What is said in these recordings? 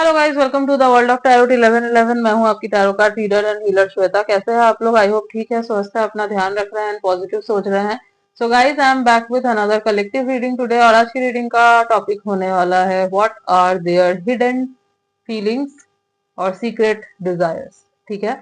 Hello guys, welcome to the world of tarot 1111। मैं हूं आपकी tarot card reader and healer Shweta. कैसे हैं आप लोग? आई होप ठीक है, स्वस्थ है, अपना ध्यान रख रहे हैं, पॉजिटिव सोच रहे हैं। So guys, I am back with another collective reading today. और आज की रीडिंग का टॉपिक होने वाला है what are there hidden feelings और सीक्रेट डिजायर्स। ठीक है,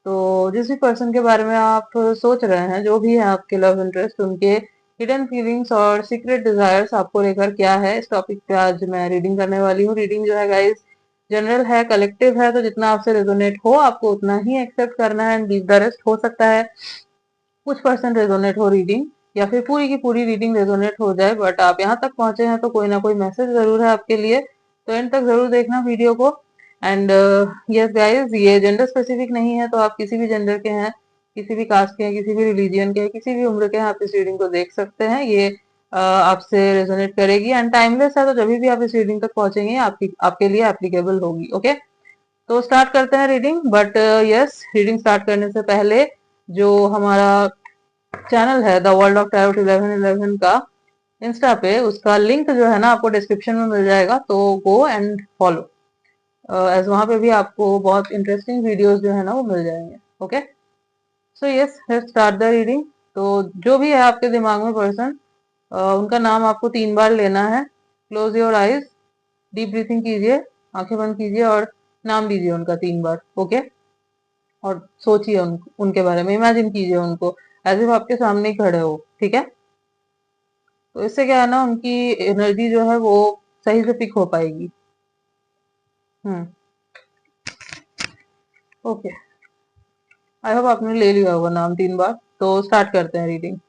तो जिस भी पर्सन के बारे में आप सोच रहे हैं, जो भी है आपके लव इंटरेस्ट, उनके हिडन फीलिंग्स और सीक्रेट डिजायर्स आपको लेकर क्या है, इस टॉपिक पे आज मैं रीडिंग करने वाली हूँ। रीडिंग जो है गाइस जनरल है, कलेक्टिव है, तो जितना आपसे रेजोनेट हो आपको उतना ही एक्सेप्ट करना है एंड लीव द रेस्ट। हो सकता है कुछ परसेंट रेजोनेट हो रीडिंग, या फिर पूरी की पूरी रीडिंग रेजोनेट हो जाए, बट आप यहाँ तक पहुंचे हैं तो कोई ना कोई मैसेज जरूर है आपके लिए। तो एंड तक जरूर देखना वीडियो को। एंड यस गाइस, ये जेंडर स्पेसिफिक नहीं है, तो आप किसी भी जेंडर के हैं, किसी भी कास्ट के हैं, किसी भी रिलीजियन के हैं, किसी भी उम्र के हैं, आप इस रीडिंग को देख सकते हैं। ये आपसे रेजोनेट करेगी एंड टाइमलेस है, तो जब भी आप इस रीडिंग तक पहुंचेंगे आपके लिए एप्लीकेबल होगी। ओके, तो स्टार्ट करते हैं reading. But yes, reading start करने से पहले जो हमारा चैनल है द वर्ल्ड ऑफ टैरोट 1111 का इंस्टा पे, उसका लिंक जो है ना आपको डिस्क्रिप्शन में मिल जाएगा, तो गो एंड फॉलो एज वहां पे भी आपको बहुत इंटरेस्टिंग वीडियोस जो है ना वो मिल जाएंगे। Okay, so yes, let's start the reading. तो जो भी है आपके दिमाग में पर्सन, उनका नाम आपको 3 बार लेना है। Close your eyes, deep breathing कीजिए, आंखें बंद कीजिए और नाम लीजिए उनका 3 बार। ओके, और सोचिए उनके बारे में, इमेजिन कीजिए उनको एज इफ आपके सामने ही खड़े हो। ठीक है, तो इससे क्या है ना, उनकी एनर्जी जो है वो सही से पिक हो पाएगी। हम्म, ओके, आई होप आपने ले लिया होगा नाम 3 बार। तो स्टार्ट करते हैं reading.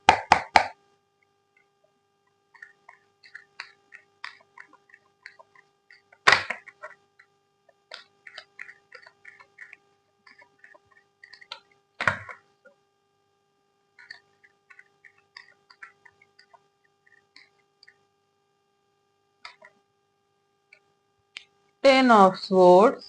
10 of Swords,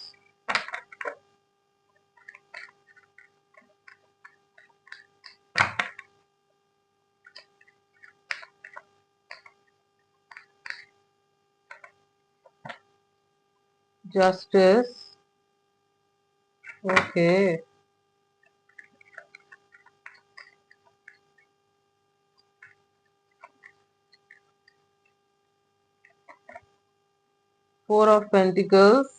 Justice, okay, 4 of Pentacles,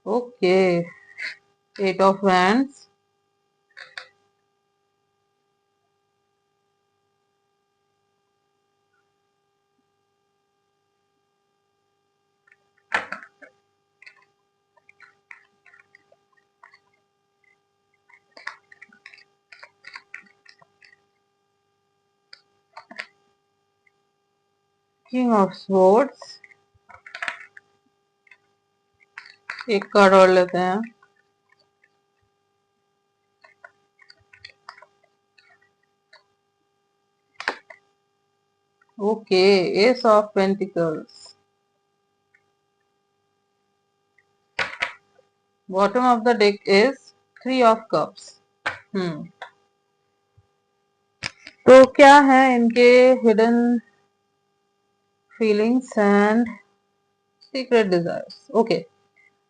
okay, 8 of Wands, King of Swords। एक कार्ड और लेते हैं। Okay, Ace of Pentacles। Bottom of the deck is 3 of Cups। हम्म, तो क्या है इनके hidden feelings and secret desires. Okay,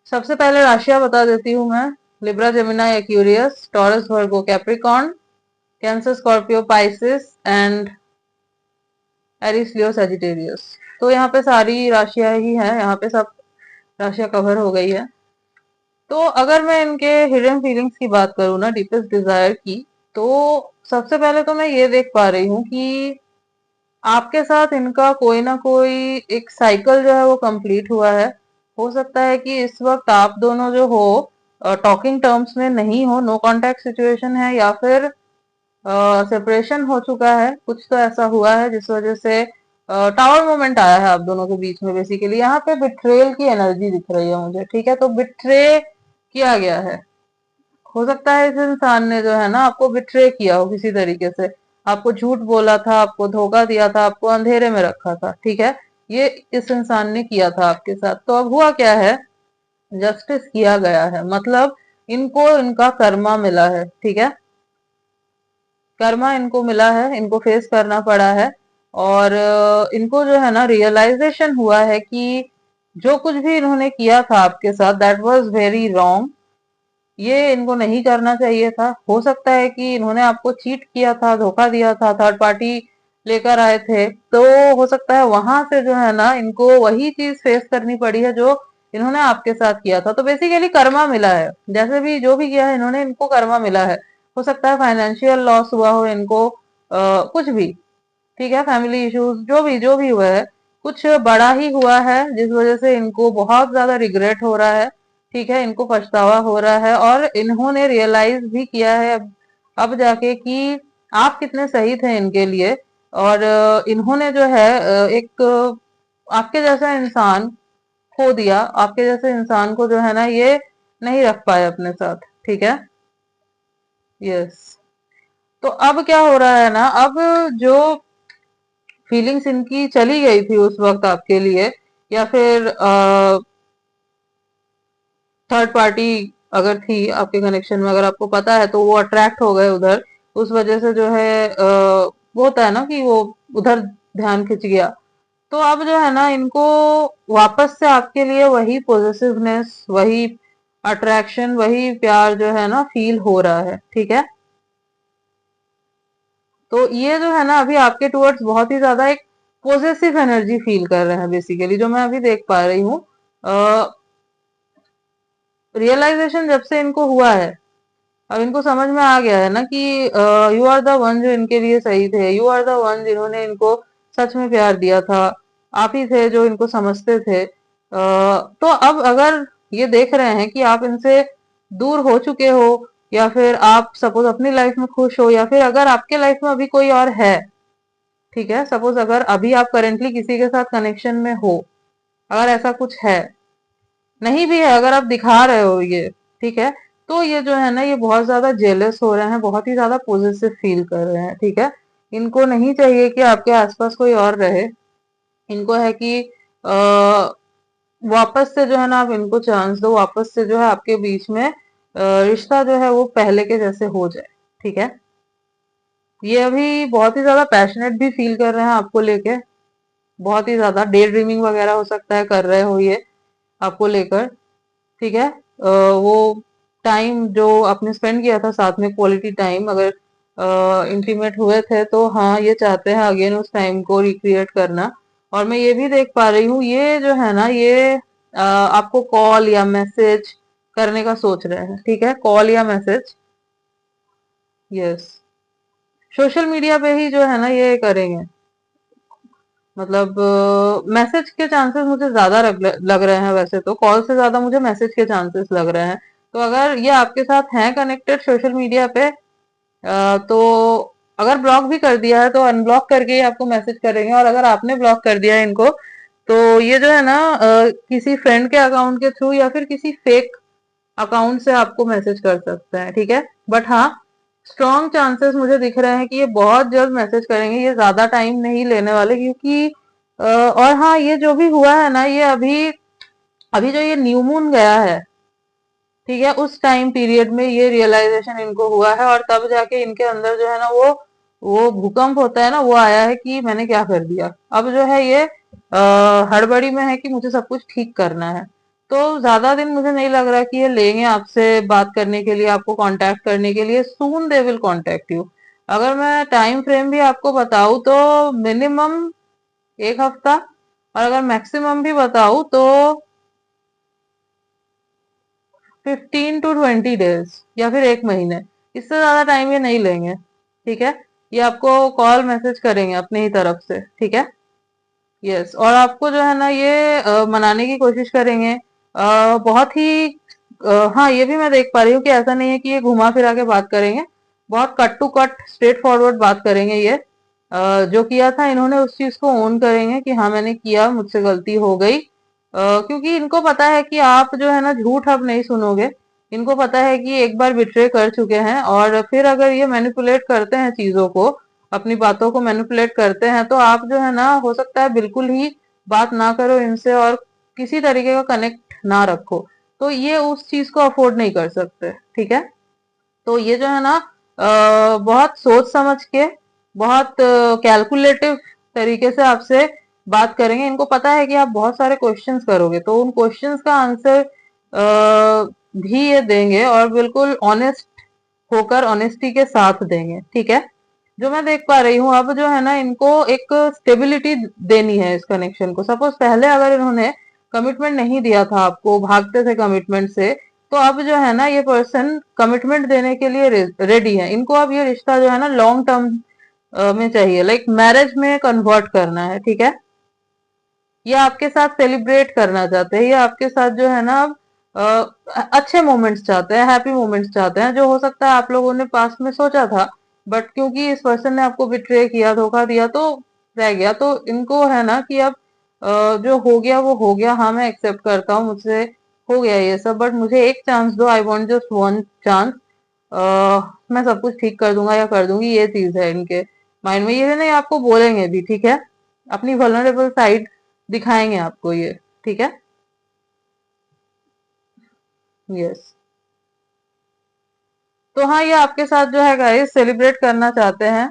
सबसे पहले राशियां बता देती हूँ मैं। Libra, Gemini, Aquarius, Taurus, Virgo, Capricorn, Cancer, Scorpio, Pisces and Aries, Leo, Sagittarius. तो यहाँ पे सारी राशियां ही हैं, यहाँ पे सब राशियां कवर हो गई है। तो अगर मैं इनके हिडन फीलिंग्स की बात करूँ ना, डीपेस्ट डिजायर की, तो सबसे पहले तो मैं ये देख पा रही हूँ कि आपके साथ इनका कोई ना कोई एक साइकिल जो है वो कंप्लीट हुआ है। हो सकता है कि इस वक्त आप दोनों जो हो टॉकिंग टर्म्स में नहीं हो, नो कांटेक्ट सिचुएशन है, या फिर सेपरेशन हो चुका है। कुछ तो ऐसा हुआ है जिस वजह से टावर मोमेंट आया है आप दोनों के बीच में। बेसिकली यहाँ पे बिट्रेयल की एनर्जी दिख रही है मुझे। ठीक है, तो बिट्रे किया गया है। हो सकता है इस इंसान ने जो है ना आपको बिट्रे किया हो किसी तरीके से, आपको झूठ बोला था, आपको धोखा दिया था, आपको अंधेरे में रखा था। ठीक है, ये इस इंसान ने किया था आपके साथ। तो अब हुआ क्या है जस्टिस किया गया है, मतलब इनको इनका कर्मा मिला है। ठीक है, कर्मा इनको मिला है, इनको फेस करना पड़ा है। और इनको जो है ना रियलाइजेशन हुआ है कि जो कुछ भी इन्होंने किया था आपके साथ, दैट वाज वेरी रॉन्ग। ये इनको नहीं करना चाहिए था। हो सकता है कि इन्होंने आपको चीट किया था, धोखा दिया था, थर्ड पार्टी लेकर आए थे, तो हो सकता है वहां से जो है ना इनको वही चीज फेस करनी पड़ी है जो इन्होंने आपके साथ किया था। तो बेसिकली कर्मा मिला है, जैसे भी जो भी किया है इन्होंने, इनको कर्मा मिला है। हो सकता है फाइनेंशियल लॉस हुआ हो इनको, कुछ भी। ठीक है, फैमिली इश्यूज जो भी हुआ है, कुछ बड़ा ही हुआ है जिस वजह से इनको बहुत ज्यादा रिग्रेट हो रहा है। ठीक है, इनको पछतावा हो रहा है और इन्होंने रियलाइज भी किया है अब जाके कि आप कितने सही थे इनके लिए। और इन्होंने जो है एक आपके जैसा इंसान खो दिया, आपके जैसे इंसान को जो है ना ये नहीं रख पाए अपने साथ। ठीक है, यस। तो अब क्या हो रहा है ना, अब जो फीलिंग्स इनकी चली गई थी उस वक्त आपके लिए, या फिर थर्ड पार्टी अगर थी आपके कनेक्शन में, अगर आपको पता है, तो वो अट्रैक्ट हो गए उधर। उस वजह से जो है वो होता है ना कि वो उधर ध्यान खिंच गया। तो अब जो है ना इनको वापस से आपके लिए वही पॉजिटिवनेस, वही अट्रैक्शन, वही प्यार जो है ना फील हो रहा है। ठीक है, तो ये जो है ना अभी आपके टुवर्ड्स बहुत ही ज्यादा एक पॉजिटिव एनर्जी फील कर रहे हैं बेसिकली, जो मैं अभी देख पा रही हूँ। रियलाइजेशन जब से इनको हुआ है, अब इनको समझ में आ गया है ना कि यू आर द वन जो इनके लिए सही थे, यू आर द वन जिन्होंने इनको सच में प्यार दिया था। आप ही थे जो इनको समझते थे। तो अब अगर ये देख रहे हैं कि आप इनसे दूर हो चुके हो, या फिर आप सपोज अपनी लाइफ में खुश हो, या फिर अगर आपके लाइफ में अभी कोई और है, ठीक है, सपोज अगर अभी आप करेंटली किसी के साथ कनेक्शन में हो, अगर ऐसा कुछ है, नहीं भी है, अगर आप दिखा रहे हो ये, ठीक है, तो ये जो है ना ये बहुत ज्यादा जेलस हो रहे हैं, बहुत ही ज्यादा पॉजिटिव फील कर रहे हैं। ठीक है, इनको नहीं चाहिए कि आपके आसपास कोई और रहे। इनको है कि आ, वापस से जो है ना आप इनको चांस दो, वापस से जो है आपके बीच में रिश्ता जो है वो पहले के जैसे हो जाए। ठीक है, ये अभी बहुत ही ज्यादा पैशनेट भी फील कर रहे हैं आपको लेके, बहुत ही ज्यादा डे ड्रीमिंग वगैरह हो सकता है कर रहे हो ये आपको लेकर। ठीक है, वो टाइम जो आपने स्पेंड किया था साथ में, क्वालिटी टाइम, अगर इंटीमेट हुए थे, तो हाँ ये चाहते हैं अगेन उस टाइम को रिक्रिएट करना। और मैं ये भी देख पा रही हूँ ये जो है ना ये आपको कॉल या मैसेज करने का सोच रहे हैं। ठीक है, कॉल या मैसेज, यस, सोशल मीडिया पे ही जो है ना ये करेंगे। मतलब मैसेज के चांसेस मुझे ज्यादा लग रहे हैं, वैसे तो कॉल से ज्यादा मुझे मैसेज के चांसेस लग रहे हैं। तो अगर ये आपके साथ हैं कनेक्टेड सोशल मीडिया पे, तो अगर ब्लॉक भी कर दिया है तो अनब्लॉक करके ही आपको मैसेज करेंगे। और अगर आपने ब्लॉक कर दिया है इनको, तो ये जो है ना किसी फ्रेंड के अकाउंट के थ्रू या फिर किसी फेक अकाउंट से आपको मैसेज कर सकते हैं। ठीक है, बट हाँ स्ट्रॉन्ग चांसेस मुझे दिख रहे हैं कि ये बहुत जल्द मैसेज करेंगे, ये ज्यादा टाइम नहीं लेने वाले, क्योंकि और हाँ ये जो भी हुआ है ना ये अभी अभी जो ये न्यू मून गया है, ठीक है, उस टाइम पीरियड में ये रियलाइजेशन इनको हुआ है, और तब जाके इनके अंदर जो है ना वो भूकंप होता है ना, वो आया है कि मैंने क्या कर दिया। अब जो है ये हड़बड़ी में है कि मुझे सब कुछ ठीक करना है। तो ज्यादा दिन मुझे नहीं लग रहा कि ये लेंगे आपसे बात करने के लिए, आपको कांटेक्ट करने के लिए। सून दे विल कांटेक्ट यू। अगर मैं टाइम फ्रेम भी आपको बताऊं तो मिनिमम 1 हफ्ता, और अगर मैक्सिमम भी बताऊं तो 15 to 20 डेज, या फिर 1 महीने। इससे ज्यादा टाइम ये नहीं लेंगे। ठीक है, ये आपको कॉल मैसेज करेंगे अपनी ही तरफ से। ठीक है, यस, और आपको जो है ना ये मनाने की कोशिश करेंगे, बहुत ही हाँ ये भी मैं देख पा रही हूँ कि ऐसा नहीं है कि ये घुमा फिरा के बात करेंगे, बहुत cut to cut straightforward बात करेंगे ये। जो किया था इन्होंने उस चीज को ओन करेंगे कि हाँ मैंने किया, मुझसे गलती हो गई। क्योंकि इनको पता है कि आप जो है ना झूठ अब नहीं सुनोगे। इनको पता है कि एक बार बिट्रे कर चुके हैं, और फिर अगर ये मैनिपुलेट करते हैं चीजों को, अपनी बातों को मैनिपुलेट करते हैं, तो आप जो है ना हो सकता है बिल्कुल ही बात ना करो इनसे, और किसी तरीके का कनेक्ट ना रखो। तो ये उस चीज को अफोर्ड नहीं कर सकते, ठीक है। तो ये जो है ना बहुत सोच समझ के, बहुत कैलकुलेटिव तरीके से आपसे बात करेंगे। इनको पता है कि आप बहुत सारे क्वेश्चंस करोगे, तो उन क्वेश्चंस का आंसर भी ये देंगे और बिल्कुल ऑनेस्ट होकर, ऑनेस्टी के साथ देंगे, ठीक है। जो मैं देख पा रही हूँ अब जो है ना, इनको एक स्टेबिलिटी देनी है इस कनेक्शन को। सपोज पहले अगर इन्होंने कमिटमेंट नहीं दिया था आपको, भागते थे कमिटमेंट से, तो अब जो है ना ये पर्सन कमिटमेंट देने के लिए रेडी है। इनको अब ये रिश्ता जो है ना लॉन्ग टर्म में चाहिए, लाइक मैरिज में कन्वर्ट करना है, ठीक है। ये आपके साथ सेलिब्रेट करना चाहते हैं, ये आपके साथ जो है ना अब अच्छे मोमेंट्स चाहते हैं, हैप्पी मोमेंट्स चाहते हैं, जो हो सकता है आप लोगों ने पास्ट में सोचा था, बट क्योंकि इस पर्सन ने आपको बिट्रे किया, धोखा दिया, तो रह गया। तो इनको है ना कि अब जो हो गया वो हो गया। हाँ, मैं एक्सेप्ट करता हूँ, मुझसे हो गया ये सब, बट मुझे एक चांस दो, I want just one chance. मैं सब कुछ ठीक कर दूंगा या कर दूंगी, ये चीज है इनके माइंड में। ये नहीं आपको बोलेंगे भी, ठीक है, अपनी वल्नरेबल साइड दिखाएंगे आपको ये, ठीक है। यस। तो हाँ, ये आपके साथ जो है गाइस सेलिब्रेट करना चाहते हैं।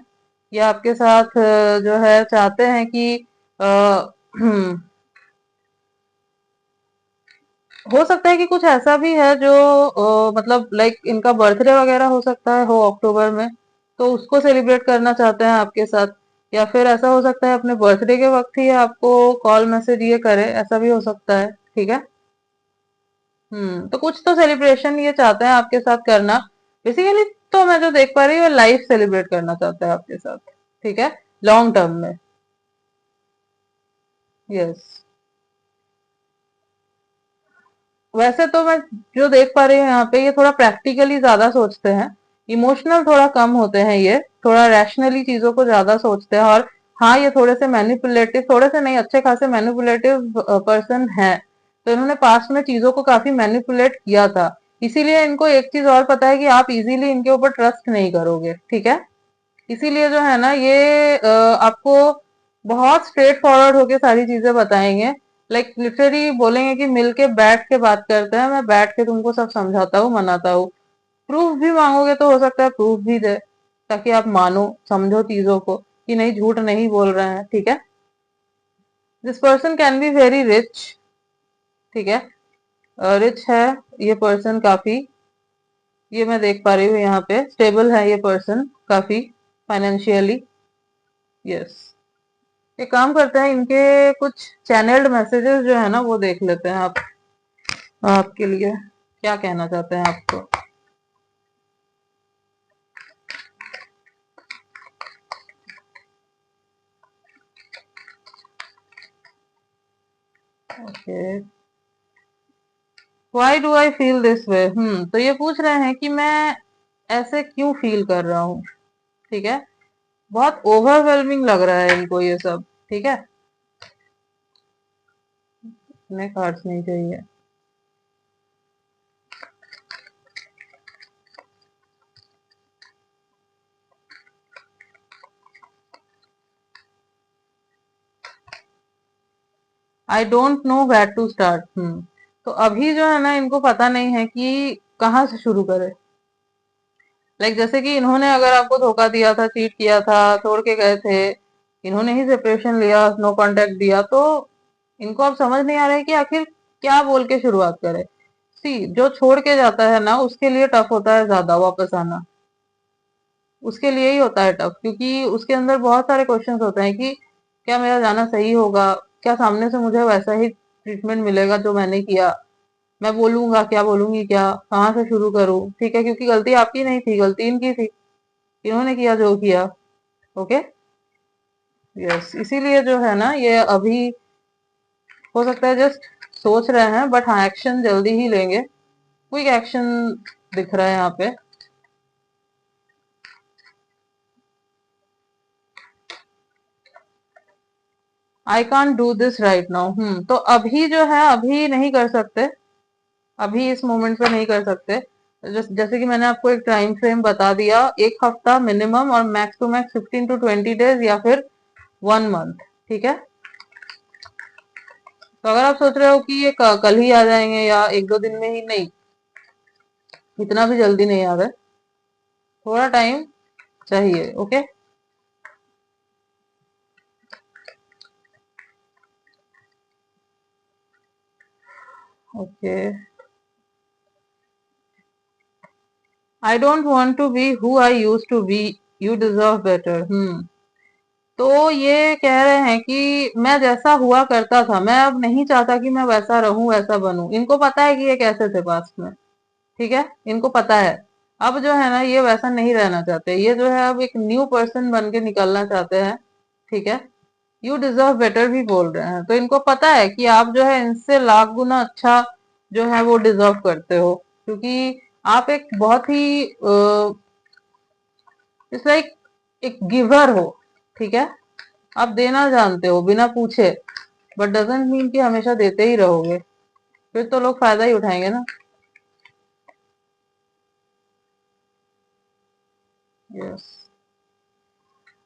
ये आपके साथ जो है चाहते हैं कि अ, हो सकता है कि कुछ ऐसा भी है जो मतलब लाइक इनका बर्थडे वगैरह हो सकता है हो अक्टूबर में, तो उसको सेलिब्रेट करना चाहते हैं आपके साथ। या फिर ऐसा हो सकता है अपने बर्थडे के वक्त ही आपको कॉल मैसेज ये करे, ऐसा भी हो सकता है, ठीक है। तो कुछ तो सेलिब्रेशन ये चाहते हैं आपके साथ करना बेसिकली। तो मैं जो देख पा रही हूँ, लाइफ सेलिब्रेट करना चाहता है आपके साथ, ठीक है, लॉन्ग टर्म में। यस। वैसे तो मैं जो देख पा रही हूँ यहाँ पे, ये थोड़ा प्रैक्टिकली ज्यादा सोचते हैं, इमोशनल थोड़ा कम होते हैं, ये थोड़ा रैशनली चीजों को ज्यादा सोचते हैं। और हाँ, ये थोड़े से मैनिपुलेटिव, थोड़े से नहीं, अच्छे खासे मैनिपुलेटिव पर्सन है। तो इन्होंने पास्ट में चीजों को काफी मैनिपुलेट किया था, इसीलिए इनको एक चीज और पता है कि आप इजीली इनके ऊपर ट्रस्ट नहीं करोगे, ठीक है। इसीलिए जो है ना ये आपको बहुत स्ट्रेट फॉरवर्ड होके सारी चीजें बताएंगे। लाइक लिटरली बोलेंगे कि मिलके बैठ के बात करते हैं, मैं बैठ के तुमको सब समझाता हूँ, मनाता हूँ। प्रूफ भी मांगोगे तो हो सकता है प्रूफ भी दे, ताकि आप मानो, समझो चीजों को कि नहीं, झूठ नहीं बोल रहे हैं, ठीक है। This person can be very rich, ठीक है, रिच है ये पर्सन काफी। ये मैं देख पा रही हूँ यहाँ पे स्टेबल है ये पर्सन काफी फाइनेंशियली। यस। ये काम करते हैं, इनके कुछ चैनल्ड मैसेजेस जो है ना वो देख लेते हैं आप, आपके लिए क्या कहना चाहते हैं आपको। Okay, why do I feel this way. तो ये पूछ रहे हैं कि मैं ऐसे क्यों फील कर रहा हूँ, ठीक है। बहुत ओवरवेलमिंग लग रहा है इनको ये सब, ठीक है। इतने कार्ड्स नहीं चाहिए। I don't know where to start. तो अभी जो है ना इनको पता नहीं है कि कहाँ से शुरू करे। जैसे कि इन्होंने अगर आपको धोखा दिया था, चीट किया था, छोड़ के गए थे, इन्होंने ही सेपरेशन लिया, नो कांटेक्ट दिया, तो इनको अब समझ नहीं आ रहा है कि आखिर क्या बोल के शुरुआत करे। सी, जो छोड़ के जाता है ना उसके लिए टफ होता है ज्यादा वापस आना, उसके लिए ही होता है टफ, क्योंकि उसके अंदर बहुत सारे क्वेश्चंस होते हैं कि क्या मेरा जाना सही होगा, क्या सामने से मुझे वैसा ही ट्रीटमेंट मिलेगा जो मैंने किया, मैं बोलूंगा क्या, बोलूंगी क्या, कहाँ से शुरू करूं, ठीक है, क्योंकि गलती आपकी नहीं थी, गलती इनकी थी, इन्होंने किया जो किया। ओके। यस, इसीलिए जो है ना ये अभी हो सकता है जस्ट सोच रहे हैं, बट हाँ एक्शन जल्दी ही लेंगे, क्विक एक्शन दिख रहा है यहाँ पे। I can't do this right now. तो अभी जो है अभी नहीं कर सकते, अभी इस मोमेंट पे नहीं कर सकते। जैसे कि मैंने आपको एक टाइम फ्रेम बता दिया, एक हफ्ता मिनिमम और max to max 15 to 20 days या फिर 1 मंथ, ठीक है। तो अगर आप सोच रहे हो कि ये कल ही आ जाएंगे या एक दो दिन में ही, नहीं, इतना भी जल्दी नहीं आ रहा है, थोड़ा टाइम चाहिए। Okay, okay. I don't want to be who I use to be, you deserve better. तो ये कह रहे हैं कि मैं जैसा हुआ करता था, मैं अब नहीं चाहता कि मैं वैसा रहूं, वैसा बनूं। इनको पता है कि ये कैसे थे पास्ट में, ठीक है, इनको पता है। अब जो है ना, ये वैसा नहीं रहना चाहते, ये जो है अब एक न्यू पर्सन बन के निकलना चाहते हैं, ठीक है। यू डिजर्व बेटर भी बोल रहे हैं, तो इनको पता है कि आप जो है इनसे लाख गुना अच्छा जो है वो डिजर्व करते हो, क्योंकि आप एक बहुत ही इट्स लाइक एक गिवर हो, ठीक है। आप देना जानते हो बिना पूछे, बट डजेंट मीन कि हमेशा देते ही रहोगे, फिर तो लोग फायदा ही उठाएंगे ना। Yes,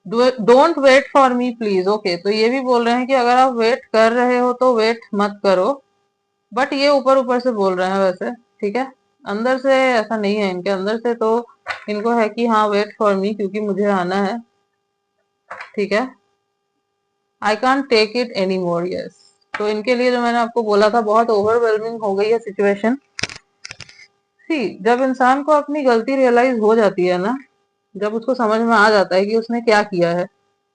don't wait for me please. Okay, तो ये भी बोल रहे हैं कि अगर आप वेट कर रहे हो तो वेट मत करो, बट ये ऊपर ऊपर से बोल रहे हैं वैसे, ठीक है। अंदर से ऐसा नहीं है, इनके अंदर से तो इनको है कि हाँ वेट फॉर मी, क्योंकि मुझे आना है, ठीक है। I can't take it anymore. Yes, तो इनके लिए जो मैंने आपको बोला था, बहुत ओवरवेलमिंग हो गई है सिचुएशन। सी, जब इंसान को अपनी गलती रियलाइज हो जाती है ना, जब उसको समझ में आ जाता है कि उसने क्या किया है,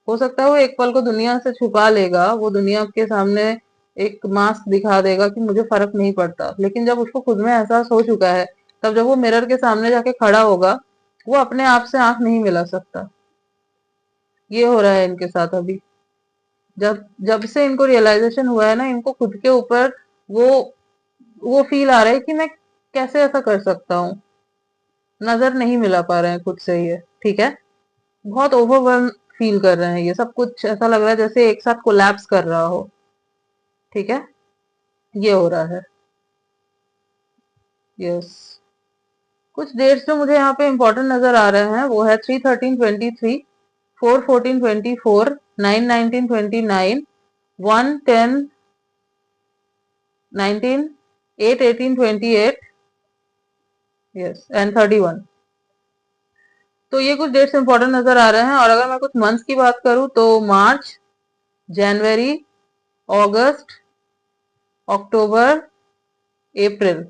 हो सकता है वो एक पल को दुनिया से छुपा लेगा, वो दुनिया के सामने एक मास्क दिखा देगा कि मुझे फर्क नहीं पड़ता, लेकिन जब उसको खुद में एहसास हो चुका है, तब जब वो मिरर के सामने जाके खड़ा होगा, वो अपने आप से आंख नहीं मिला सकता। ये हो रहा है इनके साथ अभी। जब जब से इनको रियलाइजेशन हुआ है ना, इनको खुद के ऊपर वो वो फील आ रहा है कि मैं कैसे ऐसा कर सकता हूँ, नजर नहीं मिला पा रहे हैं खुद से ये, ठीक है। बहुत ओवरवेल्म फील कर रहे हैं, ये सब कुछ ऐसा लग रहा है जैसे एक साथ कोलैप्स कर रहा हो, ठीक है। ये हो रहा है। यस, कुछ डेट्स जो मुझे यहाँ पे इंपॉर्टेंट नजर आ रहे हैं वो है 3/13/23, 4/14/24, 9/19/29, 1/10/19, 8/18/28, यस, एंड 31। तो ये कुछ डेट्स इंपॉर्टेंट नजर आ रहे हैं। और अगर मैं कुछ मंथ्स की बात करूं तो मार्च, जनवरी, अगस्त, अक्टूबर, अप्रैल,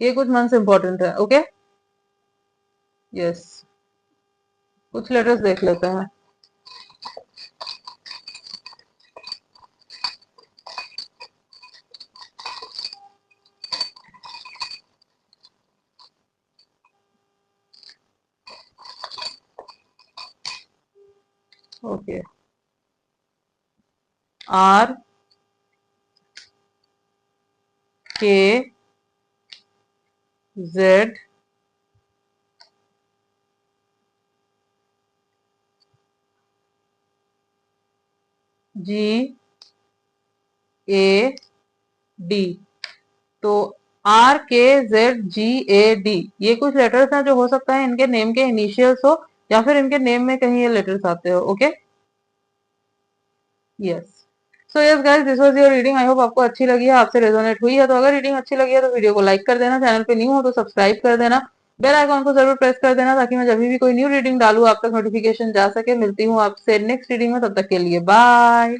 ये कुछ मंथ्स इंपॉर्टेंट है। ओके, यस, कुछ लेटर्स देख लेते हैं। ओके, आर के जेड जी ए डी। तो आर के जेड जी ए डी, ये कुछ लेटर्स हैं जो हो सकता है इनके नेम के इनिशियल्स हो, या फिर इनके नेम में कहीं ये लेटर्स आते हो। Okay, yes. So yes guys, this was your reading. I hope आपको अच्छी लगी है, आपसे रेजोनेट हुई है। तो अगर रीडिंग अच्छी लगी है तो वीडियो को लाइक कर देना, चैनल पे न्यू हो तो सब्सक्राइब कर देना, बेल आइकॉन को जरूर प्रेस कर देना, ताकि मैं जब भी कोई न्यू रीडिंग डालू आप तक नोटिफिकेशन जा सके। मिलती हूँ आपसे नेक्स्ट रीडिंग में, तब तक के लिए बाय।